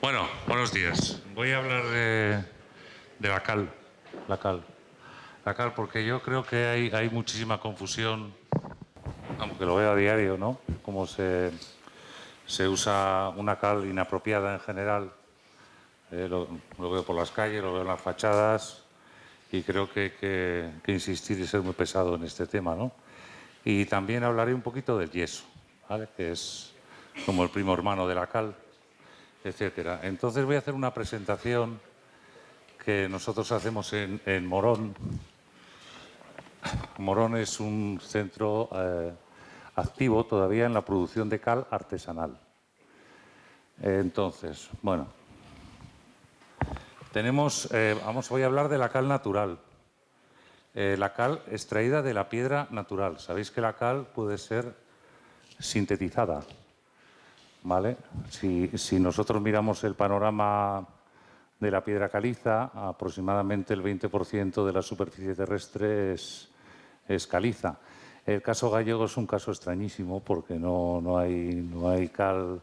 Bueno, buenos días. Voy a hablar de la cal. La cal. La cal, porque yo creo que hay muchísima confusión, aunque lo veo a diario, ¿no? Cómo se usa una cal inapropiada en general. Lo veo por las calles, lo veo en las fachadas y creo que hay que insistir y ser muy pesado en este tema, ¿no? Y también hablaré un poquito del yeso, ¿vale? Que es como el primo hermano de la cal, etcétera. Entonces voy a hacer una presentación que nosotros hacemos en Morón. Morón es un centro activo todavía en la producción de cal artesanal. Entonces, bueno, voy a hablar de la cal natural. La cal extraída de la piedra natural. Sabéis que la cal puede ser sintetizada, ¿vale? Si nosotros miramos el panorama de la piedra caliza, aproximadamente el 20% de la superficie terrestre es caliza. El caso gallego es un caso extrañísimo porque no hay cal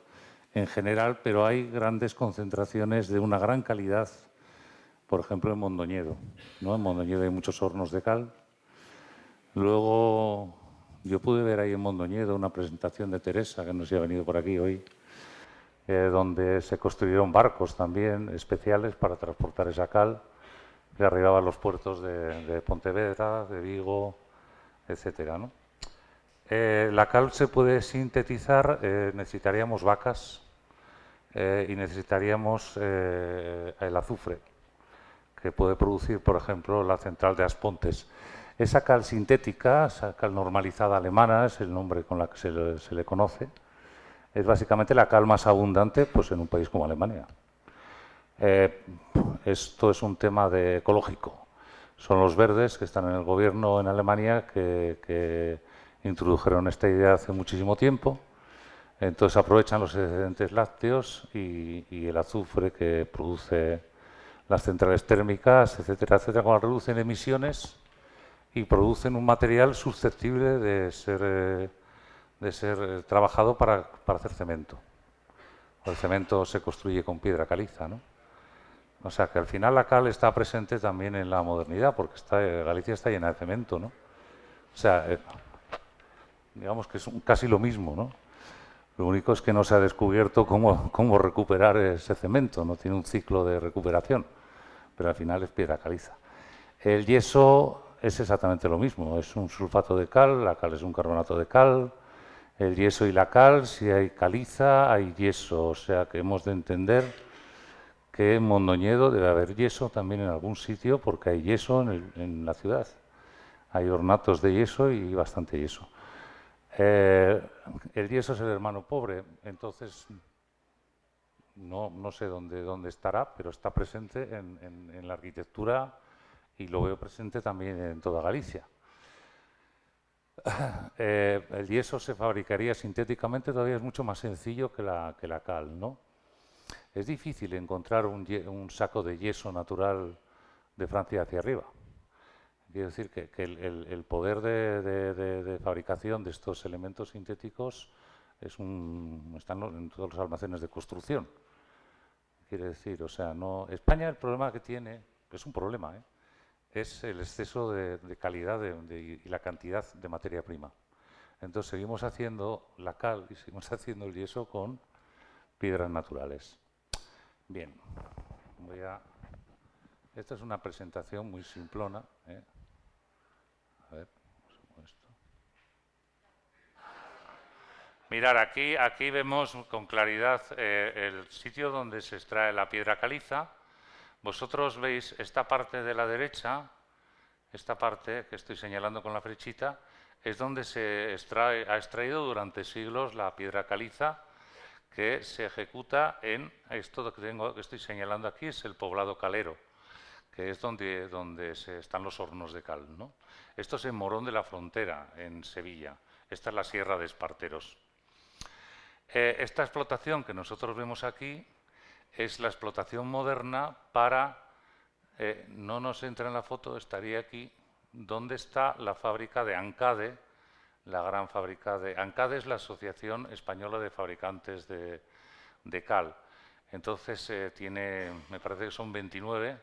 en general, pero hay grandes concentraciones de una gran calidad, por ejemplo en Mondoñedo, ¿no? En Mondoñedo hay muchos hornos de cal. Luego yo pude ver ahí en Mondoñedo una presentación de Teresa, que nos ha venido por aquí hoy, donde se construyeron barcos también especiales para transportar esa cal que arribaba a los puertos de Pontevedra, de Vigo, etcétera, ¿no? La cal se puede sintetizar, necesitaríamos vacas y necesitaríamos el azufre, que puede producir, por ejemplo, la central de Aspontes. Esa cal sintética, esa cal normalizada alemana, es el nombre con la que se le conoce, es básicamente la cal más abundante pues, en un país como Alemania. Esto es un tema ecológico. Son los verdes que están en el gobierno en Alemania que introdujeron esta idea hace muchísimo tiempo. Entonces aprovechan los excedentes lácteos y el azufre que produce las centrales térmicas, etcétera, etcétera, cuando reducen emisiones y producen un material susceptible de ser trabajado para hacer cemento. El cemento se construye con piedra caliza, ¿no? O sea que al final la cal está presente también en la modernidad, porque Galicia está llena de cemento, ¿no? O sea, digamos que es casi lo mismo, ¿no? Lo único es que no se ha descubierto cómo recuperar ese cemento, no tiene un ciclo de recuperación, pero al final es piedra caliza. El yeso es exactamente lo mismo, es un sulfato de cal, la cal es un carbonato de cal, el yeso y la cal, si hay caliza, hay yeso, o sea que hemos de entender que en Mondoñedo debe haber yeso también en algún sitio porque hay yeso en la ciudad. Hay ornatos de yeso y bastante yeso. El yeso es el hermano pobre, entonces no sé dónde estará, pero está presente en la arquitectura y lo veo presente también en toda Galicia. El yeso se fabricaría sintéticamente, todavía es mucho más sencillo que la cal, ¿no? Es difícil encontrar un saco de yeso natural de Francia hacia arriba. Quiero decir que el poder de fabricación de estos elementos sintéticos están en todos los almacenes de construcción. Quiere decir, o sea, no. España el problema que tiene, que es un problema, es el exceso de calidad y la cantidad de materia prima. Entonces seguimos haciendo la cal y seguimos haciendo el yeso con piedras naturales. Bien, esta es una presentación muy simplona. A ver, esto. Mirar, aquí vemos con claridad el sitio donde se extrae la piedra caliza. Vosotros veis esta parte de la derecha, esta parte que estoy señalando con la flechita, es donde ha extraído durante siglos la piedra caliza que se ejecuta en esto que estoy señalando aquí, es el poblado calero, que es donde están los hornos de cal, ¿no? Esto es en Morón de la Frontera, en Sevilla. Esta es la Sierra de Esparteros. Esta explotación que nosotros vemos aquí es la explotación moderna no nos entra en la foto, estaría aquí, donde está la fábrica de Ancade, la gran fábrica de... Ancade es la Asociación Española de Fabricantes de Cal. Entonces me parece que son 29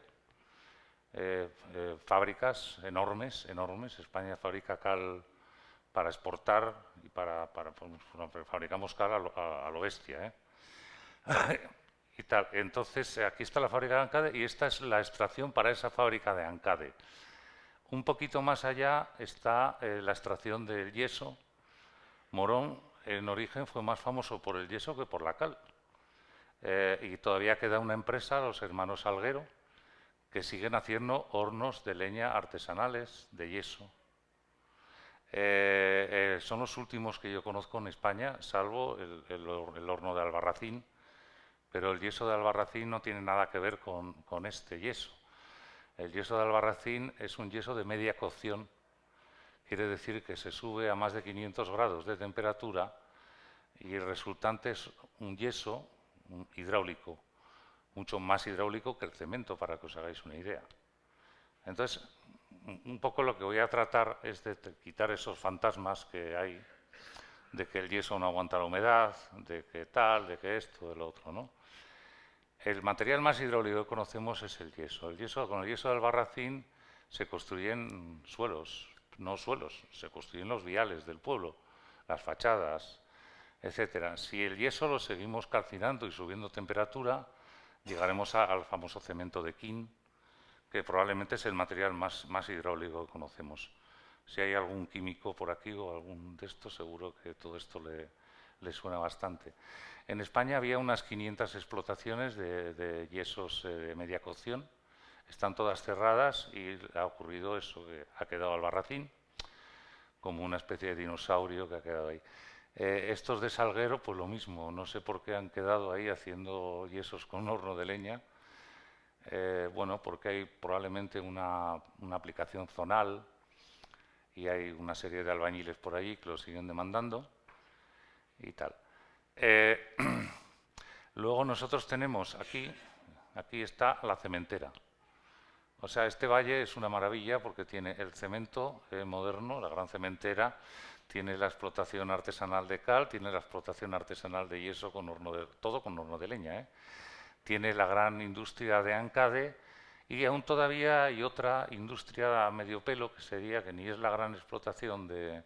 fábricas enormes, enormes. España fabrica cal para exportar y pues, fabricamos cal a lo bestia, y tal. Entonces, aquí está la fábrica de Ancade y esta es la extracción para esa fábrica de Ancade. Un poquito más allá está la extracción del yeso. Morón, en origen, fue más famoso por el yeso que por la cal. Y todavía queda una empresa, los hermanos Salguero, que siguen haciendo hornos de leña artesanales de yeso. Son los últimos que yo conozco en España, salvo el horno de Albarracín, pero el yeso de Albarracín no tiene nada que ver con este yeso. El yeso de Albarracín es un yeso de media cocción, quiere decir que se sube a más de 500 grados de temperatura y el resultante es un yeso hidráulico, mucho más hidráulico que el cemento, para que os hagáis una idea. Entonces, un poco lo que voy a tratar es de quitar esos fantasmas que hay de que el yeso no aguanta la humedad, de que tal, de que esto, de lo otro, ¿no? El material más hidráulico que conocemos es el yeso. Con el yeso de Albarracín se construyen suelos, no suelos, se construyen los viales del pueblo, las fachadas, etcétera. Si el yeso lo seguimos calcinando y subiendo temperatura, llegaremos al famoso cemento de King, que probablemente es el material más hidráulico que conocemos. Si hay algún químico por aquí o algún de estos, seguro que todo esto le suena bastante. En España había unas 500 explotaciones de yesos de media cocción. Están todas cerradas y ha ocurrido eso, que ha quedado Albarracín como una especie de dinosaurio que ha quedado ahí. Estos de Salguero, pues lo mismo, no sé por qué han quedado ahí haciendo yesos con horno de leña. Bueno, porque hay probablemente una aplicación zonal y hay una serie de albañiles por allí que lo siguen demandando y tal. Luego nosotros tenemos aquí está la cementera. O sea, este valle es una maravilla porque tiene el cemento moderno, la gran cementera, tiene la explotación artesanal de cal, tiene la explotación artesanal de yeso con todo con horno de leña, tiene la gran industria de Ancade y aún todavía hay otra industria a medio pelo que sería que ni es la gran explotación de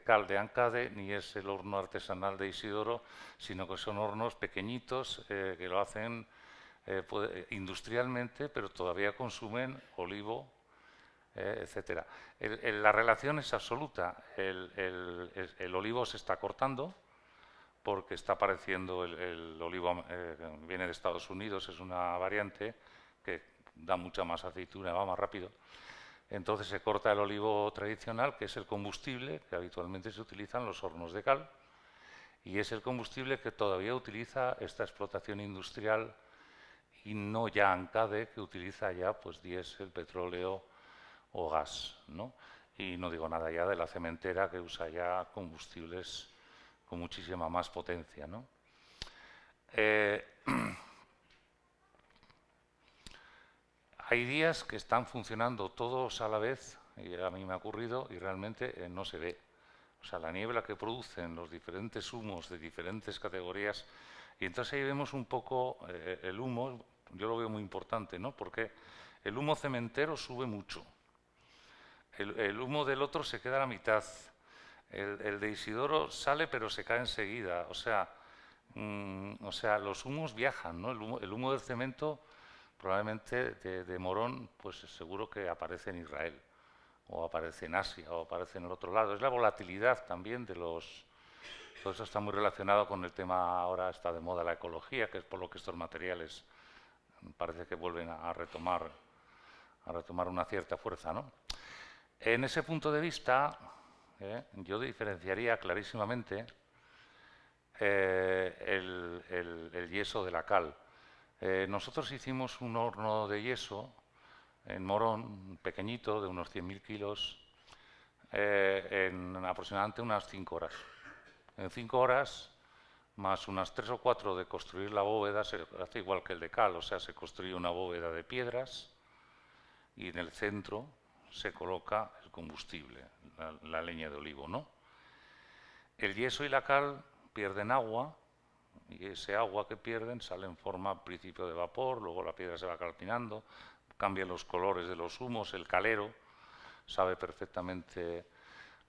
cal de Ancade ni es el horno artesanal de Isidoro, sino que son hornos pequeñitos que lo hacen industrialmente, pero todavía consumen olivo, etcétera. La relación es absoluta. El olivo se está cortando porque está apareciendo el olivo, viene de Estados Unidos, es una variante que da mucha más aceituna, va más rápido. Entonces se corta el olivo tradicional, que es el combustible que habitualmente se utiliza en los hornos de cal, y es el combustible que todavía utiliza esta explotación industrial y no ya Ancade, que utiliza ya pues diésel, petróleo o gas, ¿no? Y no digo nada ya de la cementera, que usa ya combustibles con muchísima más potencia, ¿no? Hay días que están funcionando todos a la vez, y a mí me ha ocurrido, y realmente no se ve. O sea, la niebla que producen los diferentes humos de diferentes categorías, y entonces ahí vemos un poco el humo, yo lo veo muy importante, ¿no? Porque el humo cementero sube mucho. El humo del otro se queda a la mitad. El de Isidoro sale pero se cae enseguida. O sea, los humos viajan, ¿no? El humo del cemento probablemente de Morón, pues seguro que aparece en Israel, o aparece en Asia, o aparece en el otro lado. Es la volatilidad también de los... Todo eso está muy relacionado con el tema, ahora está de moda la ecología, que es por lo que estos materiales parece que vuelven a retomar una cierta fuerza, ¿no? En ese punto de vista, yo diferenciaría clarísimamente el yeso de la cal. Nosotros hicimos un horno de yeso en Morón, pequeñito, de unos 100.000 kilos, en aproximadamente unas 5 horas. En 5 horas, más unas 3 o 4 de construir la bóveda, se hace igual que el de cal, o sea, se construye una bóveda de piedras y en el centro se coloca el combustible, la leña de olivo, ¿no? El yeso y la cal pierden agua Y ese agua que pierden sale en forma al principio de vapor, luego la piedra se va calcinando, cambian los colores de los humos, el calero sabe perfectamente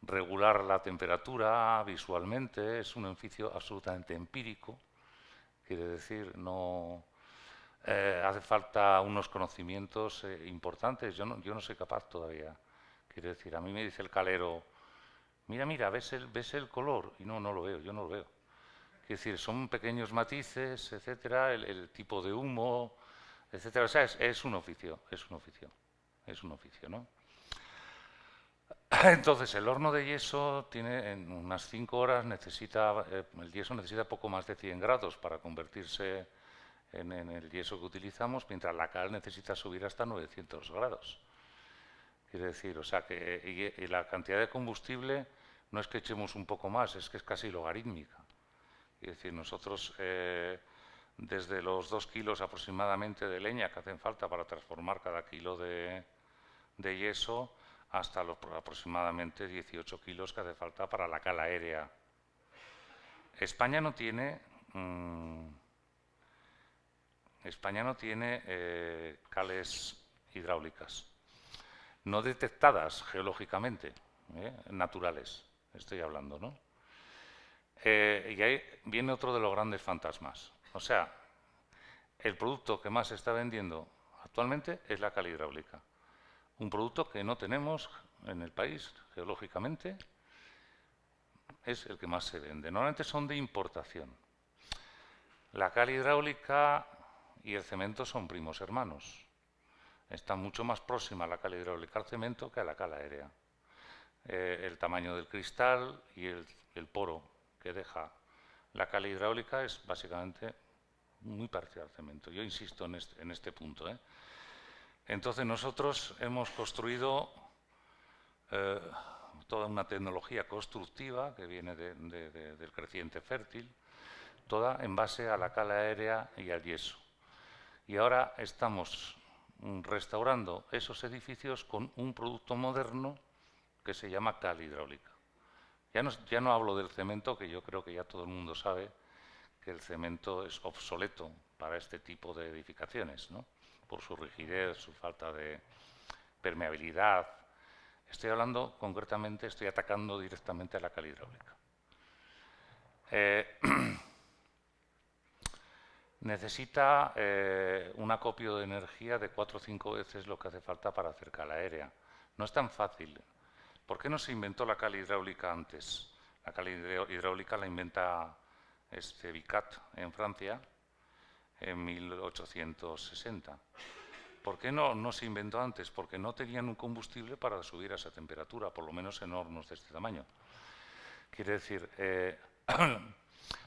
regular la temperatura visualmente, es un oficio absolutamente empírico, quiere decir, no hace falta unos conocimientos importantes, yo no soy capaz todavía, quiere decir, a mí me dice el calero, mira, ¿ves el color? Y no lo veo, yo no lo veo. Es decir, son pequeños matices, etcétera, el tipo de humo, etcétera. O sea, es un oficio, ¿no? Entonces, el horno de yeso tiene en unas 5 horas, el yeso necesita poco más de 100 grados para convertirse en el yeso que utilizamos, mientras la cal necesita subir hasta 900 grados. Quiere decir, o sea, que y la cantidad de combustible no es que echemos un poco más, es que es casi logarítmica. Es decir, nosotros desde los 2 kilos aproximadamente de leña que hacen falta para transformar cada kilo de yeso hasta los aproximadamente 18 kilos que hace falta para la cal aérea. España no tiene cales hidráulicas no detectadas geológicamente, naturales, estoy hablando, ¿no? Y ahí viene otro de los grandes fantasmas. O sea, el producto que más se está vendiendo actualmente es la cal hidráulica. Un producto que no tenemos en el país geológicamente es el que más se vende. Normalmente son de importación. La cal hidráulica y el cemento son primos hermanos. Está mucho más próxima la cal hidráulica al cemento que a la cal aérea. El tamaño del cristal y el poro que deja la cal hidráulica es básicamente muy parecido al cemento. Yo insisto en este punto. Entonces nosotros hemos construido toda una tecnología constructiva que viene del creciente fértil, toda en base a la cal aérea y al yeso. Y ahora estamos restaurando esos edificios con un producto moderno que se llama cal hidráulica. Ya no hablo del cemento, que yo creo que ya todo el mundo sabe que el cemento es obsoleto para este tipo de edificaciones, ¿no? Por su rigidez, su falta de permeabilidad. Estoy hablando concretamente, estoy atacando directamente a la cal hidráulica. Necesita un acopio de energía de 4 o 5 veces lo que hace falta para hacer cal aérea. No es tan fácil. ¿Por qué no se inventó la cal hidráulica antes? La cal hidráulica la inventa Vicat en Francia en 1860. ¿Por qué no se inventó antes? Porque no tenían un combustible para subir a esa temperatura, por lo menos en hornos de este tamaño. Quiere decir,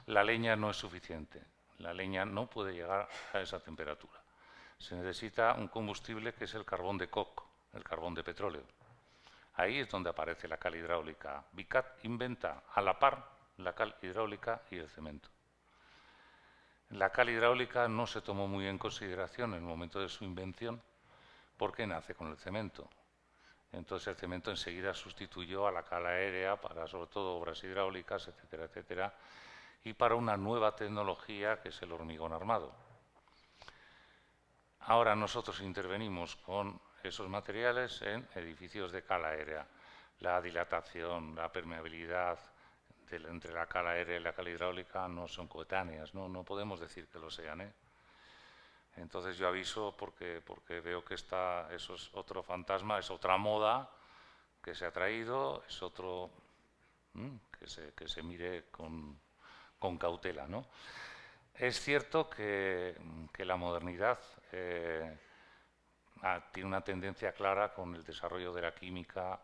la leña no es suficiente. La leña no puede llegar a esa temperatura. Se necesita un combustible que es el carbón de coke, el carbón de petróleo. Ahí es donde aparece la cal hidráulica. Vicat inventa a la par la cal hidráulica y el cemento. La cal hidráulica no se tomó muy en consideración en el momento de su invención porque nace con el cemento. Entonces el cemento enseguida sustituyó a la cal aérea para sobre todo obras hidráulicas, etcétera, etcétera, y para una nueva tecnología que es el hormigón armado. Ahora nosotros intervenimos con esos materiales en edificios de cal aérea. La dilatación, la permeabilidad entre la cal aérea y la cal hidráulica no son coetáneas, no podemos decir que lo sean. Entonces yo aviso porque veo que eso es otro fantasma, es otra moda que se ha traído, es otro que se mire con cautela, ¿no? Es cierto que la modernidad tiene una tendencia clara con el desarrollo de la química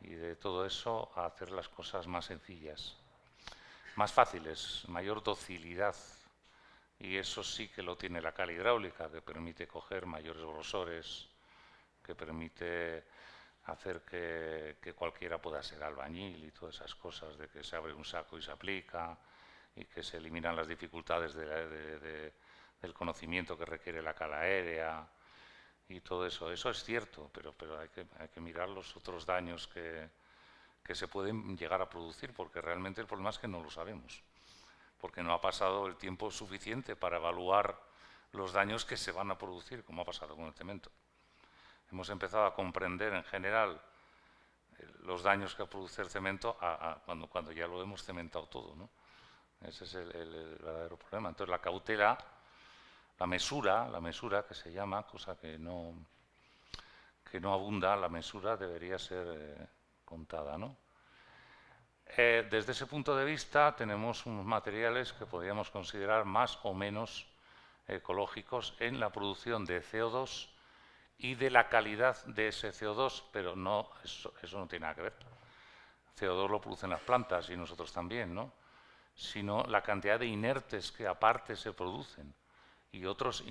y de todo eso a hacer las cosas más sencillas, más fáciles, mayor docilidad. Y eso sí que lo tiene la cal hidráulica, que permite coger mayores grosores, que permite hacer que cualquiera pueda ser albañil y todas esas cosas, de que se abre un saco y se aplica, y que se eliminan las dificultades del conocimiento que requiere la cal aérea y todo eso. Eso es cierto, pero hay que mirar los otros daños que se pueden llegar a producir, porque realmente el problema es que no lo sabemos. porque no ha pasado el tiempo suficiente para evaluar los daños que se van a producir, como ha pasado con el cemento. Hemos empezado a comprender en general los daños que produce el cemento cuando ya lo hemos cementado todo, ¿no? Ese es el verdadero problema. Entonces la cautela, la mesura que se llama, cosa que no abunda, la mesura debería ser contada, ¿no? Desde ese punto de vista tenemos unos materiales que podríamos considerar más o menos ecológicos en la producción de CO2 y de la calidad de ese CO2, pero no, eso no tiene nada que ver. CO2 lo producen las plantas y nosotros también, ¿no? Sino la cantidad de inertes que aparte se producen y otros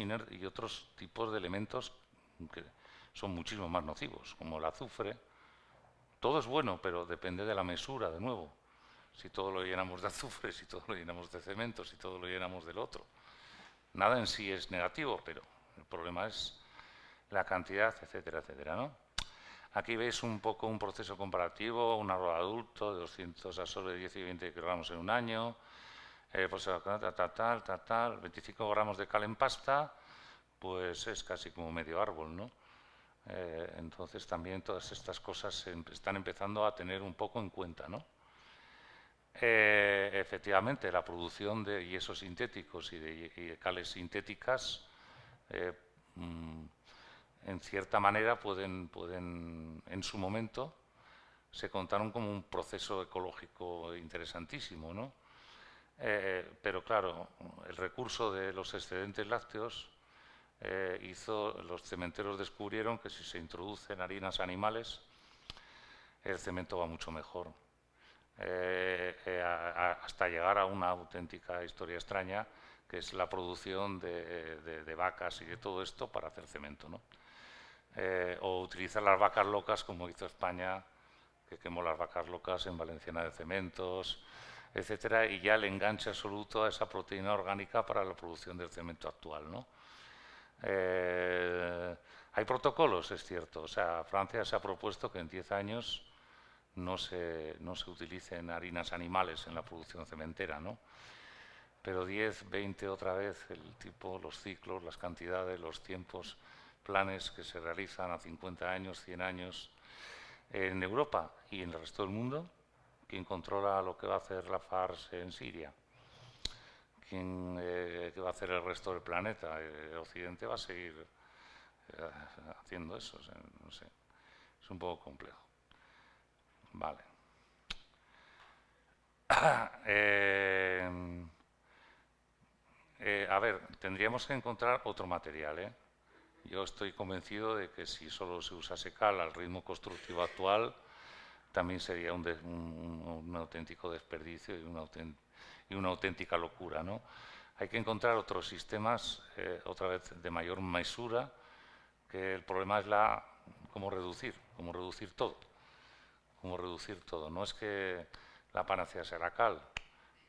tipos de elementos que son muchísimo más nocivos, como el azufre. Todo es bueno, pero depende de la mesura, de nuevo. Si todo lo llenamos de azufre, si todo lo llenamos de cemento, si todo lo llenamos del otro. Nada en sí es negativo, pero el problema es la cantidad, etcétera, etcétera, ¿no? Aquí veis un poco un proceso comparativo, un árbol adulto de 200 a sobre 10 y 20 kilogramos en un año, pues 25 gramos de cal en pasta, pues es casi como medio árbol, ¿no? Entonces también todas estas cosas se están empezando a tener un poco en cuenta, ¿no? Efectivamente, la producción de yesos sintéticos y de cales sintéticas en cierta manera pueden en su momento se contaron como un proceso ecológico interesantísimo, ¿no? Pero claro, el recurso de los excedentes lácteos los cementeros descubrieron que si se introducen harinas animales, el cemento va mucho mejor. Hasta llegar a una auténtica historia extraña, que es la producción de vacas y de todo esto para hacer cemento, ¿no? O utilizar las vacas locas, como hizo España, que quemó las vacas locas en Valenciana de Cementos, etcétera, y ya el enganche absoluto a esa proteína orgánica para la producción del cemento actual, ¿no? Hay protocolos, es cierto. O sea, Francia se ha propuesto que en 10 años no se utilicen harinas animales en la producción cementera, ¿no? Pero 10, 20 otra vez, los ciclos, las cantidades, los tiempos, planes que se realizan a 50 años, 100 años en Europa y en el resto del mundo. ¿Quién controla lo que va a hacer la FARC en Siria? ¿Quién va a hacer el resto del planeta? El Occidente va a seguir haciendo eso, o sea, no sé, es un poco complejo. Vale. A ver, tendríamos que encontrar otro material, ¿eh? Yo estoy convencido de que si solo se usase cal al ritmo constructivo actual, también sería un auténtico desperdicio y una auténtica locura, ¿no? Hay que encontrar otros sistemas, otra vez de mayor mesura, que el problema es cómo reducir todo. Cómo reducir todo. No es que la panacea sea la cal,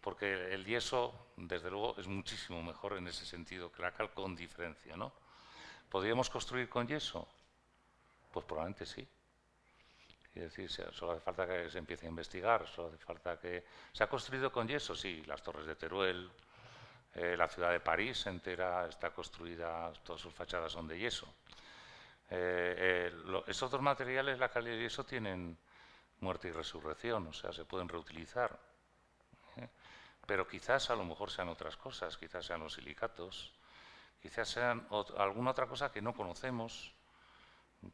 porque el yeso, desde luego, es muchísimo mejor en ese sentido que la cal, con diferencia, ¿no? ¿Podríamos construir con yeso? Pues probablemente sí. Es decir, solo hace falta que se empiece a investigar, solo hace falta que... ¿Se ha construido con yeso? Sí, las torres de Teruel, la ciudad de París entera está construida, todas sus fachadas son de yeso. Esos dos materiales, la cal y el yeso, tienen muerte y resurrección, o sea, se pueden reutilizar. Pero quizás a lo mejor sean otras cosas, quizás sean los silicatos, quizás sean alguna otra cosa que no conocemos.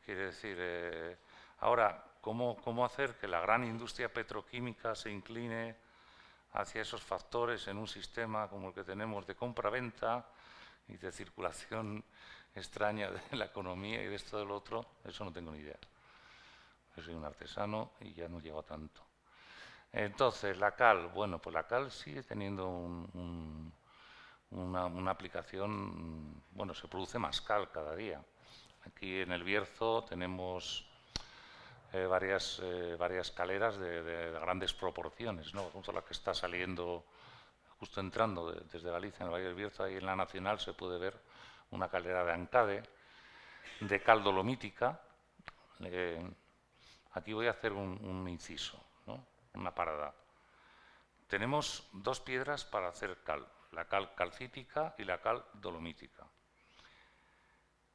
Quiere decir, ahora, ¿cómo hacer que la gran industria petroquímica se incline hacia esos factores en un sistema como el que tenemos de compra-venta y de circulación extraña de la economía y de esto del otro? Eso no tengo ni idea. Yo soy un artesano y ya no llego a tanto. Entonces, la cal, bueno, pues la cal sigue teniendo una aplicación, bueno, se produce más cal cada día. Aquí en el Bierzo tenemos varias caleras de grandes proporciones, ¿no? Justo la que está saliendo, justo entrando desde Galicia, en el Valle del Bierzo, ahí en la Nacional se puede ver una calera de Ancade, de cal dolomítica. Aquí voy a hacer un inciso, ¿no? Una parada. Tenemos dos piedras para hacer cal, la cal calcítica y la cal dolomítica.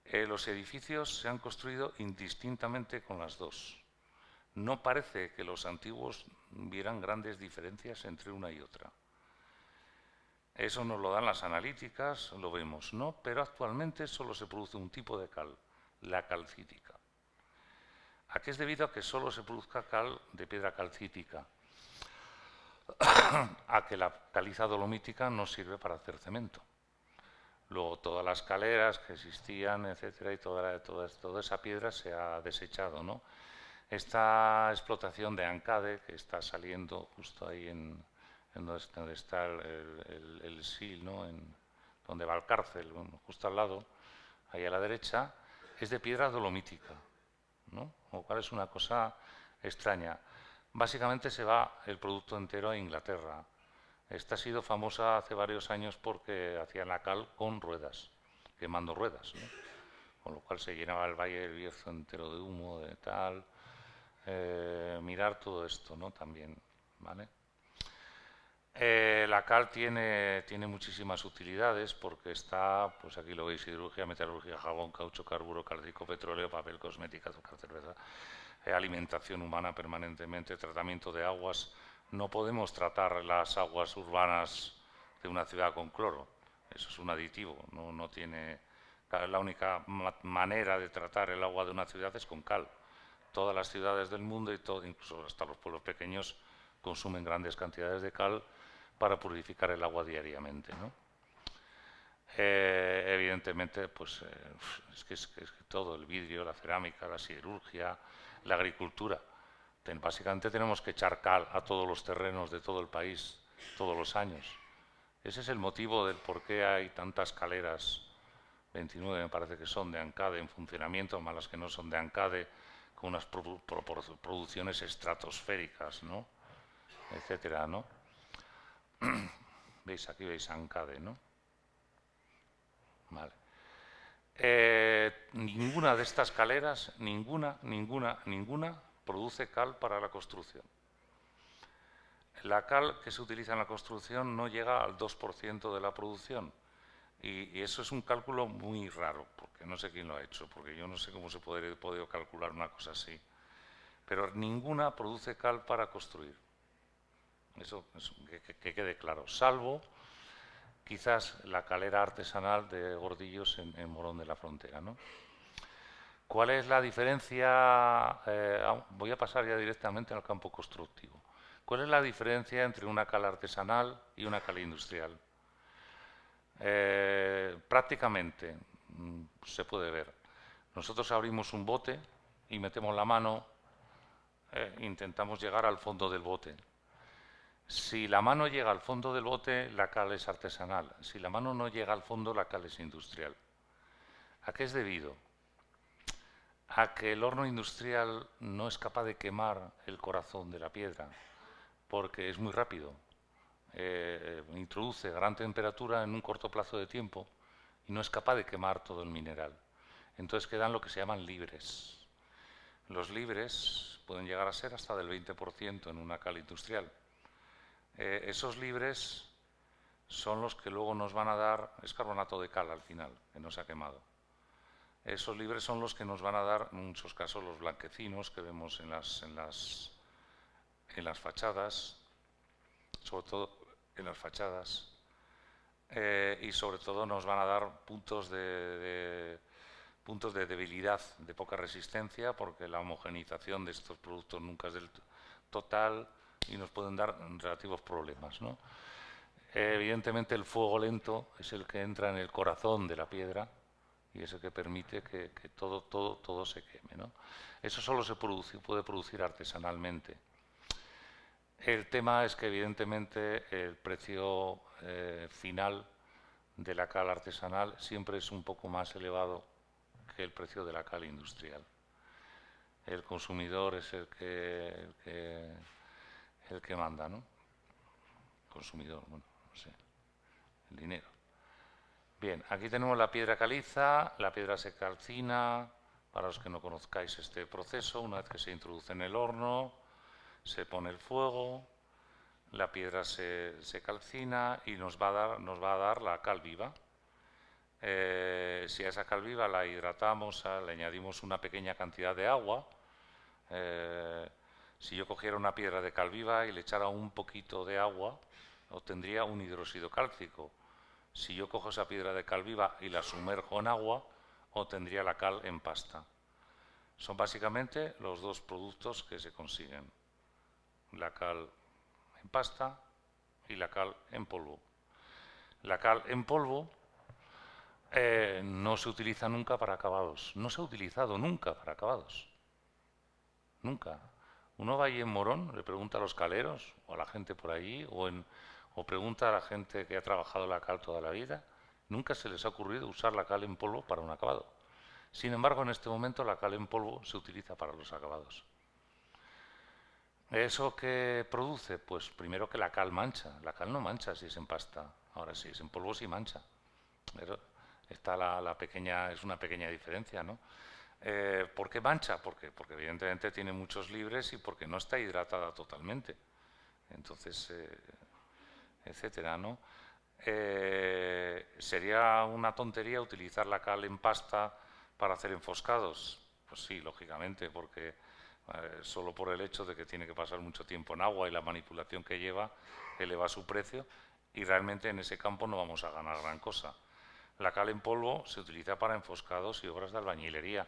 Los edificios se han construido indistintamente con las dos. No parece que los antiguos vieran grandes diferencias entre una y otra. Eso nos lo dan las analíticas, lo vemos, ¿no? Pero actualmente solo se produce un tipo de cal, la calcítica. ¿A qué es debido a que solo se produzca cal de piedra calcítica? A que la caliza dolomítica no sirve para hacer cemento. Luego todas las caleras que existían, etcétera, y toda esa piedra se ha desechado, ¿no? Esta explotación de Ancade, que está saliendo justo ahí en donde está el SIL, ¿no? Donde va el cárcel, bueno, justo al lado, ahí a la derecha, es de piedra dolomítica, ¿no? Lo cual es una cosa extraña. Básicamente se va el producto entero a Inglaterra. Esta ha sido famosa hace varios años porque hacían la cal con ruedas, quemando ruedas, ¿no? Con lo cual se llenaba el Valle del Bierzo entero de humo, de tal. Mirar todo esto, ¿no? También, ¿vale? La cal tiene muchísimas utilidades porque está, pues aquí lo veis, siderurgia, metalurgia, jabón, caucho, carburo, cálcico, petróleo, papel, cosmética, azúcar, cerveza, alimentación humana permanentemente, tratamiento de aguas. No podemos tratar las aguas urbanas de una ciudad con cloro, eso es un aditivo, no tiene... La única manera de tratar el agua de una ciudad es con cal. Todas las ciudades del mundo, y incluso hasta los pueblos pequeños, consumen grandes cantidades de cal para purificar el agua diariamente, ¿no? Evidentemente, pues es que todo, el vidrio, la cerámica, la siderurgia, la agricultura. Básicamente tenemos que echar cal a todos los terrenos de todo el país todos los años. Ese es el motivo del por qué hay tantas caleras, 29 me parece que son de Ancade en funcionamiento, más las que no son de Ancade, con unas producciones estratosféricas, ¿no? Etcétera, ¿no? ¿Veis? Aquí veis Ancade, ¿no? Vale. Ninguna de estas caleras, ninguna, produce cal para la construcción. La cal que se utiliza en la construcción no llega al 2% de la producción. Y eso es un cálculo muy raro, porque no sé quién lo ha hecho, porque yo no sé cómo se puede calcular una cosa así. Pero ninguna produce cal para construir. Eso que quede claro. Salvo quizás la calera artesanal de Gordillos en Morón de la Frontera, ¿no? ¿Cuál es la diferencia? Voy a pasar ya directamente al campo constructivo. ¿Cuál es la diferencia entre una cal artesanal y una cal industrial? Prácticamente se puede ver. Nosotros abrimos un bote y metemos la mano, intentamos llegar al fondo del bote. Si la mano llega al fondo del bote, la cal es artesanal. Si la mano no llega al fondo, la cal es industrial. ¿A qué es debido? A que el horno industrial no es capaz de quemar el corazón de la piedra, porque es muy rápido. Introduce gran temperatura en un corto plazo de tiempo y no es capaz de quemar todo el mineral. Entonces quedan lo que se llaman libres. Los libres pueden llegar a ser hasta del 20% en una cal industrial. Esos libres son los que luego nos van a dar, es carbonato de cal al final, que no se ha quemado. Esos libres son los que nos van a dar, en muchos casos, los blanquecinos que vemos en las fachadas, sobre todo en las fachadas, y sobre todo nos van a dar puntos de debilidad, de poca resistencia, porque la homogeneización de estos productos nunca es del total y nos pueden dar relativos problemas, ¿no? Evidentemente el fuego lento es el que entra en el corazón de la piedra y es el que permite que todo se queme, ¿no? Eso solo se puede producir artesanalmente. El tema es que evidentemente el precio final de la cal artesanal siempre es un poco más elevado que el precio de la cal industrial. El consumidor es el que manda, ¿no? Consumidor, bueno, no sé, el dinero. Bien, aquí tenemos la piedra caliza, la piedra se calcina. Para los que no conozcáis este proceso, una vez que se introduce en el horno, se pone el fuego, la piedra se calcina y nos va a dar la cal viva. Si a esa cal viva la hidratamos, le añadimos una pequeña cantidad de agua, si yo cogiera una piedra de cal viva y le echara un poquito de agua, obtendría un hidróxido cálcico. Si yo cojo esa piedra de cal viva y la sumerjo en agua, obtendría la cal en pasta. Son básicamente los dos productos que se consiguen: la cal en pasta y la cal en polvo. La cal en polvo no se utiliza nunca para acabados, no se ha utilizado nunca para acabados, nunca. Uno va allí en Morón, le pregunta a los caleros o a la gente por allí, o pregunta a la gente que ha trabajado la cal toda la vida, nunca se les ha ocurrido usar la cal en polvo para un acabado. Sin embargo, en este momento la cal en polvo se utiliza para los acabados. ¿Eso qué produce? Pues primero que la cal mancha. La cal no mancha si es en pasta. Ahora sí, es en polvo sí mancha. Pero está es una pequeña diferencia, ¿no? ¿Por qué mancha? Porque evidentemente tiene muchos libres y porque no está hidratada totalmente. Entonces, etcétera, ¿no? ¿Sería una tontería utilizar la cal en pasta para hacer enfoscados? Pues sí, lógicamente, porque solo por el hecho de que tiene que pasar mucho tiempo en agua y la manipulación que lleva eleva su precio, y realmente en ese campo no vamos a ganar gran cosa. La cal en polvo se utiliza para enfoscados y obras de albañilería,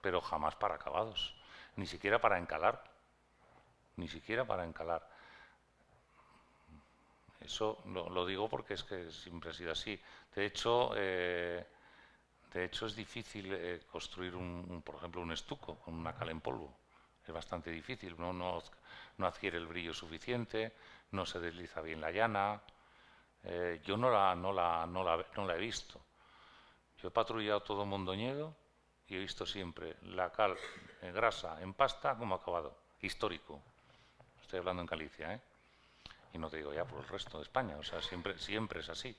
pero jamás para acabados, ni siquiera para encalar, ni siquiera para encalar. Eso lo digo porque es que siempre ha sido así. De hecho es difícil construir, por ejemplo, un estuco con una cal en polvo. Es bastante difícil, no adquiere el brillo suficiente, no se desliza bien la llana. Yo no la he visto. Yo he patrullado todo Mondoñedo y he visto siempre la cal grasa en pasta como acabado. Histórico. Estoy hablando en Galicia, ¿eh? Y no te digo ya por el resto de España. O sea, siempre es así.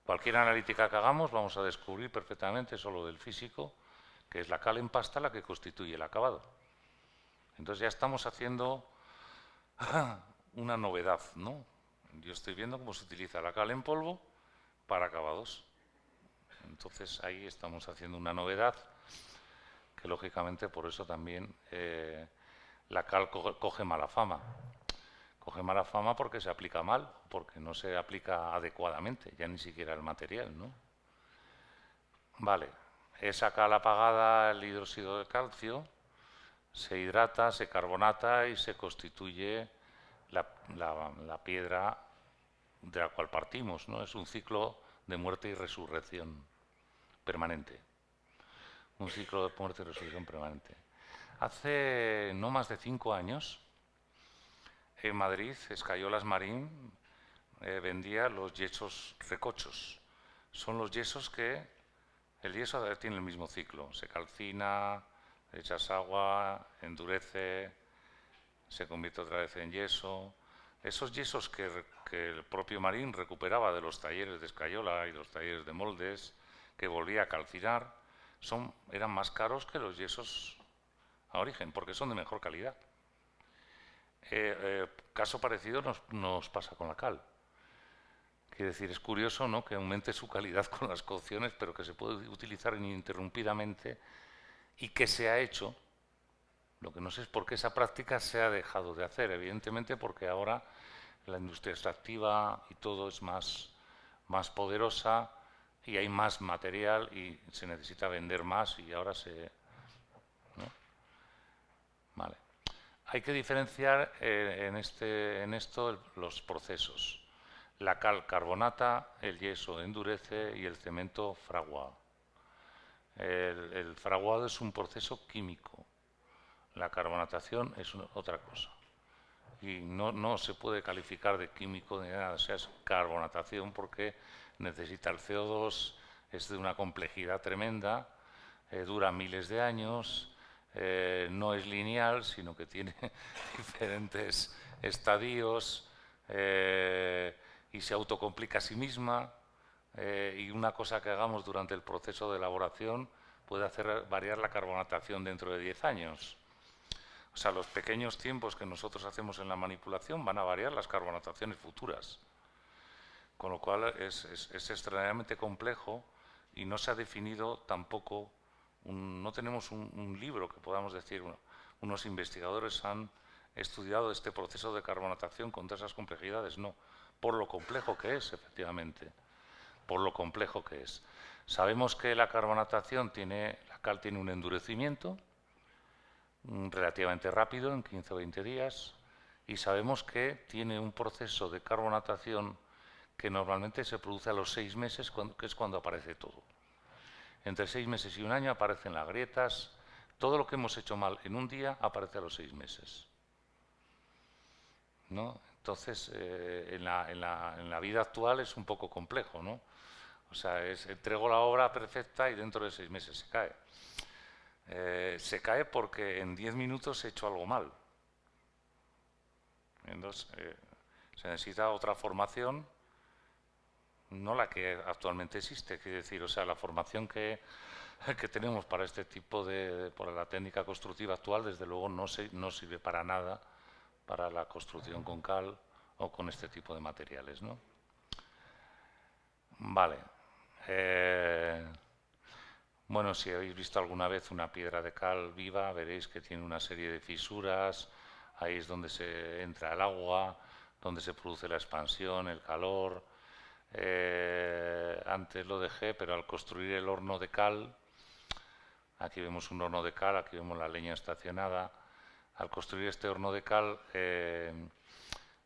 Cualquier analítica que hagamos vamos a descubrir perfectamente, solo del físico, que es la cal en pasta la que constituye el acabado. Entonces ya estamos haciendo una novedad, ¿no? Yo estoy viendo cómo se utiliza la cal en polvo para acabados. Entonces ahí estamos haciendo una novedad que lógicamente por eso también la cal coge mala fama. Coge mala fama porque se aplica mal, porque no se aplica adecuadamente, ya ni siquiera el material, ¿no? Vale, esa cal apagada, el hidróxido de calcio, se hidrata, se carbonata y se constituye la piedra de la cual partimos, ¿no? Es un ciclo de muerte y resurrección permanente. Un ciclo de muerte y resurrección permanente. Hace no más de 5 años, en Madrid, Escayolas Marín vendía los yesos recochos. Son los yesos que... El yeso tiene el mismo ciclo. Se calcina, echas agua, endurece, se convierte otra vez en yeso. Esos yesos que el propio Marín recuperaba de los talleres de Escayola y los talleres de moldes, que volvía a calcinar, eran más caros que los yesos a origen, porque son de mejor calidad. Caso parecido nos pasa con la cal. Quiere decir, es curioso, ¿no?, que aumente su calidad con las cocciones, pero que se puede utilizar ininterrumpidamente y que se ha hecho. Lo que no sé es por qué esa práctica se ha dejado de hacer. Evidentemente porque ahora la industria extractiva y todo es más poderosa y hay más material y se necesita vender más y ahora ¿no? Vale. Hay que diferenciar en esto los procesos. La cal carbonata, el yeso endurece y el cemento fragua. El fraguado es un proceso químico. La carbonatación es otra cosa. Y no se puede calificar de químico ni nada, o sea, es carbonatación porque necesita el CO2, es de una complejidad tremenda, dura miles de años, no es lineal, sino que tiene diferentes estadios y se autocomplica a sí misma, y una cosa que hagamos durante el proceso de elaboración puede hacer variar la carbonatación dentro de 10 años. O sea, los pequeños tiempos que nosotros hacemos en la manipulación van a variar las carbonataciones futuras. Con lo cual es extremadamente complejo y no se ha definido tampoco, no tenemos un libro que podamos decir, unos investigadores han estudiado este proceso de carbonatación con todas esas complejidades, no, por lo complejo que es, efectivamente, por lo complejo que es. Sabemos que la carbonatación la cal tiene un endurecimiento relativamente rápido, en 15 o 20 días, y sabemos que tiene un proceso de carbonatación que normalmente se produce a los 6 meses, que es cuando aparece todo. Entre 6 meses y un año aparecen las grietas, todo lo que hemos hecho mal en un día aparece a los 6 meses. ¿No? Entonces, en la vida actual es un poco complejo, ¿no? O sea, entrego la obra perfecta y dentro de 6 meses se cae. Se cae porque en 10 minutos he hecho algo mal. Entonces, se necesita otra formación, no la que actualmente existe, quiero decir, o sea, la formación que tenemos para este tipo por la técnica constructiva actual, desde luego no sirve para nada para la construcción con cal o con este tipo de materiales, ¿no? Vale. Bueno, si habéis visto alguna vez una piedra de cal viva, veréis que tiene una serie de fisuras, ahí es donde se entra el agua, donde se produce la expansión, el calor. Antes lo dejé, pero al construir el horno de cal, aquí vemos un horno de cal, aquí vemos la leña estacionada. Al construir este horno de cal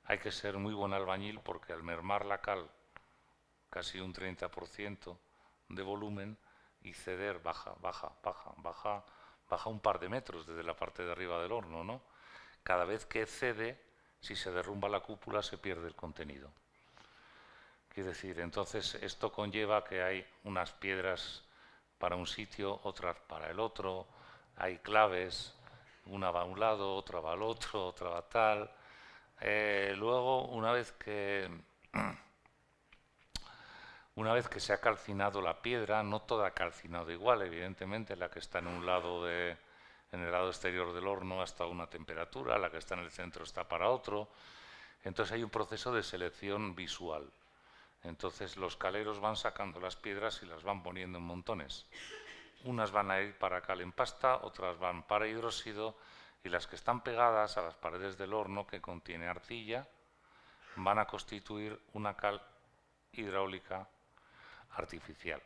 hay que ser muy buen albañil porque al mermar la cal casi un 30% de volumen y ceder baja un par de metros desde la parte de arriba del horno, ¿no? Cada vez que cede, si se derrumba la cúpula se pierde el contenido. Quiero decir, entonces esto conlleva que hay unas piedras para un sitio, otras para el otro, hay claves, una va a un lado, otra va al otro, otra va tal. Luego, una vez que se ha calcinado la piedra, no toda ha calcinado igual, evidentemente, la que está en un lado en el lado exterior del horno hasta una temperatura, la que está en el centro está para otro. Entonces hay un proceso de selección visual. Entonces los caleros van sacando las piedras y las van poniendo en montones. Unas van a ir para cal en pasta, otras van para hidróxido, y las que están pegadas a las paredes del horno que contiene arcilla van a constituir una cal hidráulica artificial.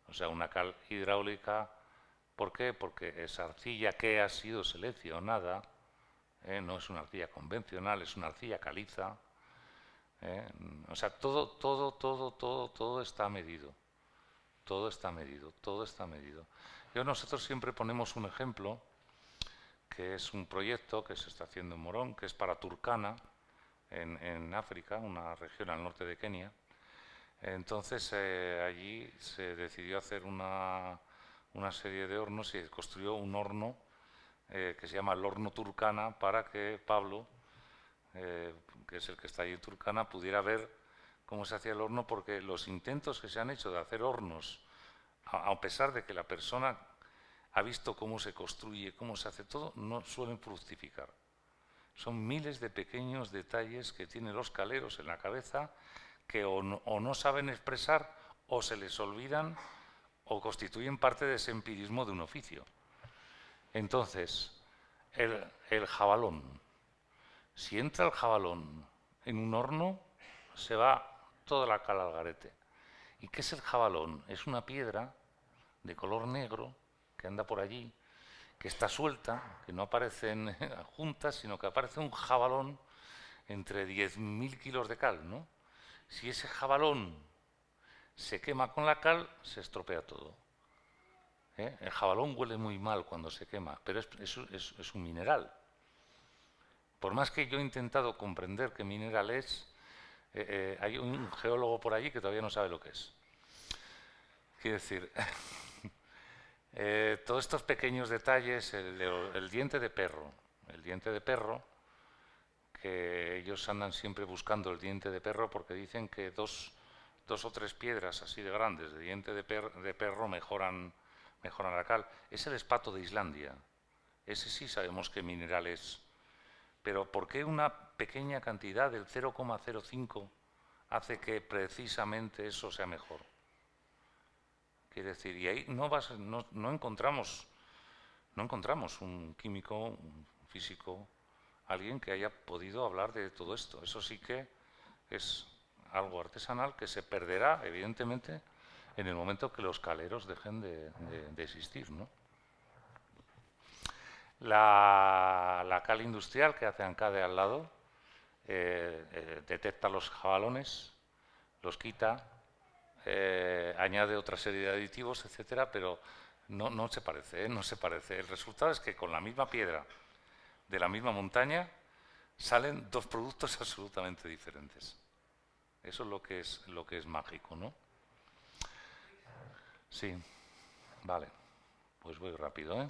O sea, una cal hidráulica, ¿por qué? Porque esa arcilla que ha sido seleccionada, no es una arcilla convencional, es una arcilla caliza. O sea, todo está medido. Todo está medido, todo está medido. Nosotros siempre ponemos un ejemplo, que es un proyecto que se está haciendo en Morón, que es para Turkana, en África, una región al norte de Kenia. Entonces allí se decidió hacer una serie de hornos y se construyó un horno que se llama el horno Turkana para que Pablo, que es el que está allí en Turkana, pudiera ver cómo se hacía el horno, porque los intentos que se han hecho de hacer hornos, a pesar de que la persona ha visto cómo se construye, cómo se hace todo, no suelen fructificar. Son miles de pequeños detalles que tienen los caleros en la cabeza que o no saben expresar, o se les olvidan, o constituyen parte de ese empirismo de un oficio. Entonces, el jabalón. Si entra el jabalón en un horno, se va toda la cal al garete. ¿Y qué es el jabalón? Es una piedra de color negro que anda por allí, que está suelta, que no aparecen juntas, sino que aparece un jabalón entre 10.000 kilos de cal, ¿no? Si ese jabalón se quema con la cal, se estropea todo. El jabalón huele muy mal cuando se quema, pero es un mineral. Por más que yo he intentado comprender qué mineral es, hay un geólogo por allí que todavía no sabe lo que es. Quiero decir, todos estos pequeños detalles, el diente de perro, que ellos andan siempre buscando el diente de perro porque dicen que dos o tres piedras así de grandes de diente de perro mejoran la cal. Es el espato de Islandia. Ese sí sabemos qué mineral es. Pero ¿por qué una pequeña cantidad del 0,05 hace que precisamente eso sea mejor? Quiere decir, y ahí no encontramos un químico, un físico, alguien que haya podido hablar de todo esto. Eso sí que es algo artesanal que se perderá, evidentemente, en el momento que los caleros dejen de existir, ¿no? La cal industrial que hace ANCADE al lado detecta los jabalones, los quita, añade otra serie de aditivos, etcétera, pero no se parece, no se parece. El resultado es que con la misma piedra de la misma montaña salen dos productos absolutamente diferentes. Eso es lo que es mágico, ¿no? Sí, vale. Pues voy rápido, ¿eh?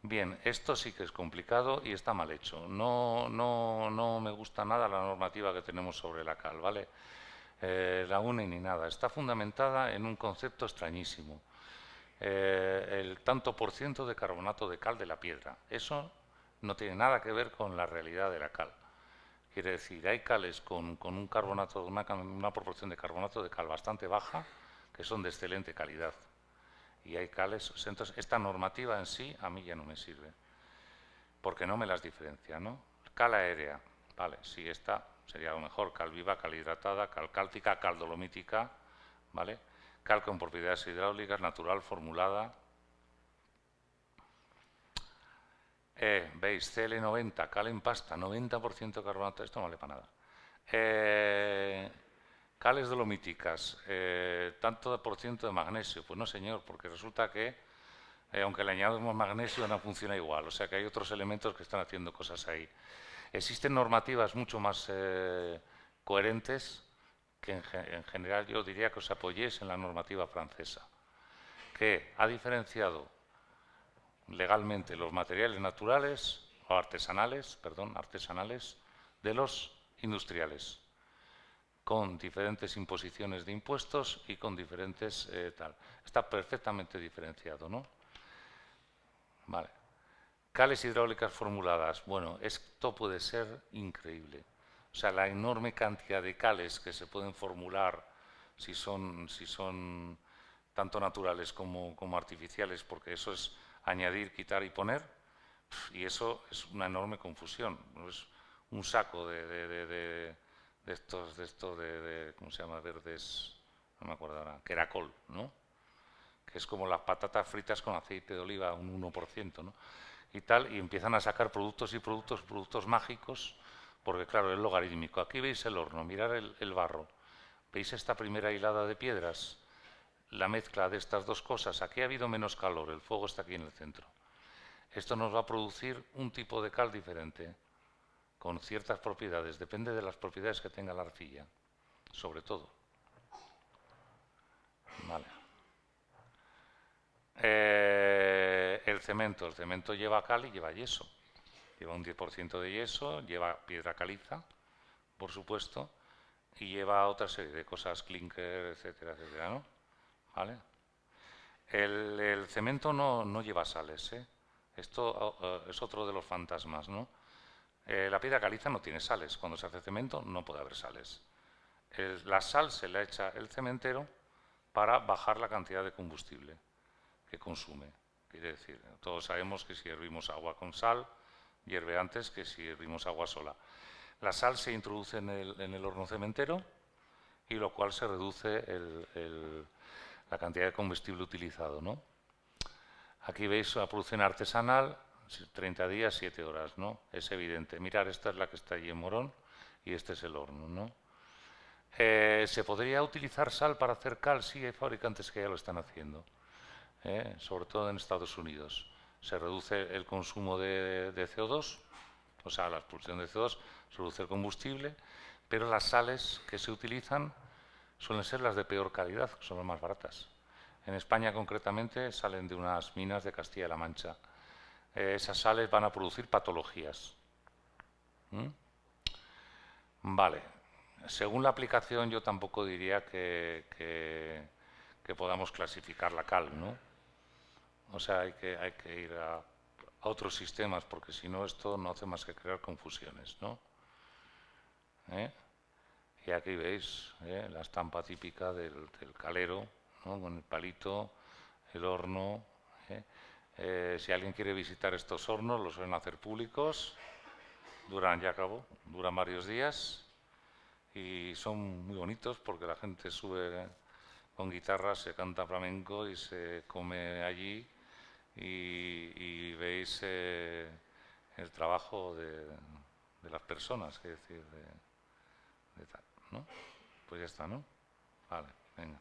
Bien, esto sí que es complicado y está mal hecho. No me gusta nada la normativa que tenemos sobre la cal, ¿vale? La UNE ni nada. Está fundamentada en un concepto extrañísimo. El tanto por ciento de carbonato de cal de la piedra. Eso no tiene nada que ver con la realidad de la cal. Quiere decir, hay cales con un carbonato, una proporción de carbonato de cal bastante baja, que son de excelente calidad. Y hay cales, entonces esta normativa en sí a mí ya no me sirve, porque no me las diferencia, ¿no? Cal aérea, vale, sí, esta sería lo mejor, cal viva, cal hidratada, cal cálcica, cal dolomítica, ¿vale? Cal con propiedades hidráulicas, natural, formulada. Veis, CL90, cal en pasta, 90% de carbonato, esto no vale para nada. Cales dolomíticas, tanto por ciento de magnesio, pues no señor, porque resulta que aunque le añadamos magnesio no funciona igual, o sea que hay otros elementos que están haciendo cosas ahí. Existen normativas mucho más coherentes que en general yo diría que os apoyéis en la normativa francesa, que ha diferenciado legalmente los materiales naturales o artesanales, de los industriales, con diferentes imposiciones de impuestos y con diferentes tal. Está perfectamente diferenciado, ¿no? Vale. Cales hidráulicas formuladas. Bueno, esto puede ser increíble. O sea, la enorme cantidad de cales que se pueden formular si son tanto naturales como artificiales, porque eso es añadir, quitar y poner, y eso es una enorme confusión. Es un saco de ¿cómo se llama? Verdes, no me acuerdo ahora, queracol, ¿no? Que es como las patatas fritas con aceite de oliva, un 1%, ¿no? Y tal, y empiezan a sacar productos y productos mágicos, porque claro, es logarítmico. Aquí veis el horno, mirad el barro. ¿Veis esta primera hilada de piedras? La mezcla de estas dos cosas, aquí ha habido menos calor, el fuego está aquí en el centro. Esto nos va a producir un tipo de cal diferente, con ciertas propiedades, depende de las propiedades que tenga la arcilla, sobre todo. Vale. El cemento lleva cal y lleva yeso. Lleva un 10% de yeso, lleva piedra caliza, por supuesto, y lleva otra serie de cosas, clinker, etcétera, etcétera, ¿no? ¿Vale? El cemento no lleva sales, ¿eh? Esto es otro de los fantasmas, ¿no? La piedra caliza no tiene sales. Cuando se hace cemento no puede haber sales. La sal se le echa el cementero para bajar la cantidad de combustible que consume. Quiere decir, todos sabemos que si hervimos agua con sal, hierve antes que si hervimos agua sola. La sal se introduce en el horno cementero y lo cual se reduce la cantidad de combustible utilizado, ¿no? Aquí veis la producción artesanal, 30 días, 7 horas, ¿no? Es evidente. Mirad, esta es la que está allí en Morón y este es el horno, ¿no? ¿Se podría utilizar sal para hacer cal? Sí, hay fabricantes que ya lo están haciendo, sobre todo en Estados Unidos. Se reduce el consumo de CO2, o sea, la expulsión de CO2, se reduce el combustible, pero las sales que se utilizan suelen ser las de peor calidad, son las más baratas. En España, concretamente, salen de unas minas de Castilla-La Mancha. Esas sales van a producir patologías. Vale. Según la aplicación, yo tampoco diría que podamos clasificar la cal, ¿no? O sea, hay que ir a otros sistemas, porque si no esto no hace más que crear confusiones, ¿no? Y aquí veis la estampa típica del calero, ¿no? Con el palito, el horno. Si alguien quiere visitar estos hornos, los suelen hacer públicos, duran varios días y son muy bonitos porque la gente sube con guitarras, se canta flamenco y se come allí y veis el trabajo de las personas, es decir, de tal, ¿no? Pues ya está, ¿no? Vale, venga.